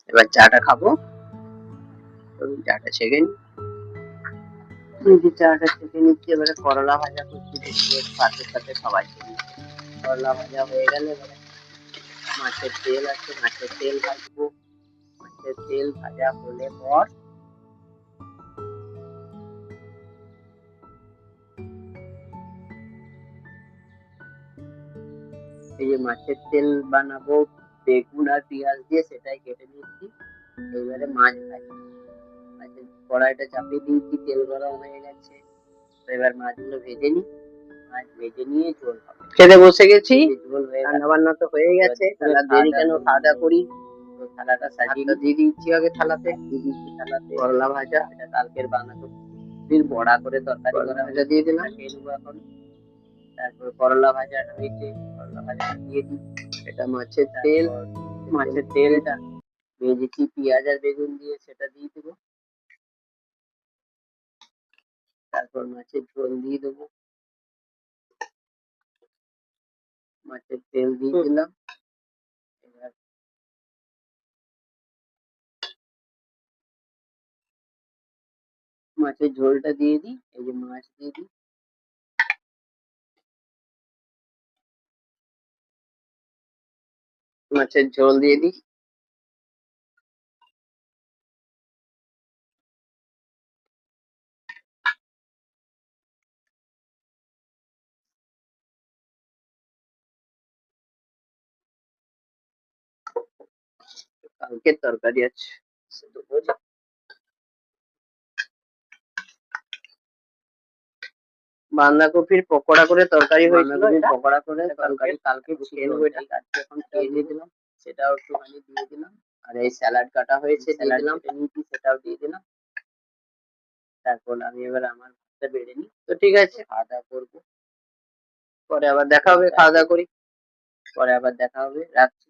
এবার চাটা খাবো, চাটা ছেঁকে চাটা ছেঁকে নিচ্ছি। এবারে করলা ভাজা করছি, ভাতের সাথে সবাই খেয়ে। করলা ভাজা হয়ে গেলে এবারে মাছের তেল আছে, মাছের তেল ভাজবো। মাছের তেল ভাজা হলে পর এই যে মাছের তেল বানাবো বেগুন আর পেঁয়াজ দিয়ে, সেটাই কেটে নিচ্ছি। এবারে মাছ ভাজি, মাছের কড়াইটা চাপিয়ে দিয়েছি, তেল গরম হয়ে গেছে। এবার মাছগুলো ভেজে নিই, মাছ ভেজে নিয়ে ঝোল হবে। খেতে বসে গেছি, ঝোল হয়ে রান্না বান্না তো হয়ে গেছে। তাহলে দেরি কেন, খাওয়া দাওয়া করি। তো থালাটা সাজিয়ে দিয়ে দিচ্ছি আগে, থালাতে দিয়ে দিচ্ছি থালাতে করলা ভাজা, এটা কালকের বাঁধাকপির বড়া করে তরকারি করা ভাজা দিয়ে দিলাম, খেয়ে নেবো এখন। তারপর করলা ভাজা রয়েছে, করলা ভাজাটা দিয়ে দিই। এটা মাছের তেল, মাছের তেলটা ভেজেছি পেঁয়াজ আর বেগুন দিয়ে, সেটা দিয়ে দেবো। তারপর মাছের ঝোল দিয়ে দেবো, মাছের তেল দিয়ে দিলাম। এবার মাছের ঝোলটা দিয়ে দিই, এই যে মাছ দিয়ে দিই। মাছের ঝোল দিয়ে দিই। কালকের তরকারি আছে। বাঁধাকপির পকোড়া করে তরকারি হয়েছিল, পকোড়া করে তরকারি কালকে ছিল, আজকে এখন দিয়ে দিলাম, সেটাও একটুখানি দিয়ে দিলাম। আর এই স্যালাড কাটা হয়েছে দিয়ে দিলাম, সেটাও দিয়ে দিলাম। তারপর আমি এবার আমার ভাতটা বেড়ে নিই। তো ঠিক আছে, খাওয়া দাওয়া করবো, পরে আবার দেখা হবে, খাওয়া দাওয়া করি, পরে আবার দেখা হবে, রাখছি।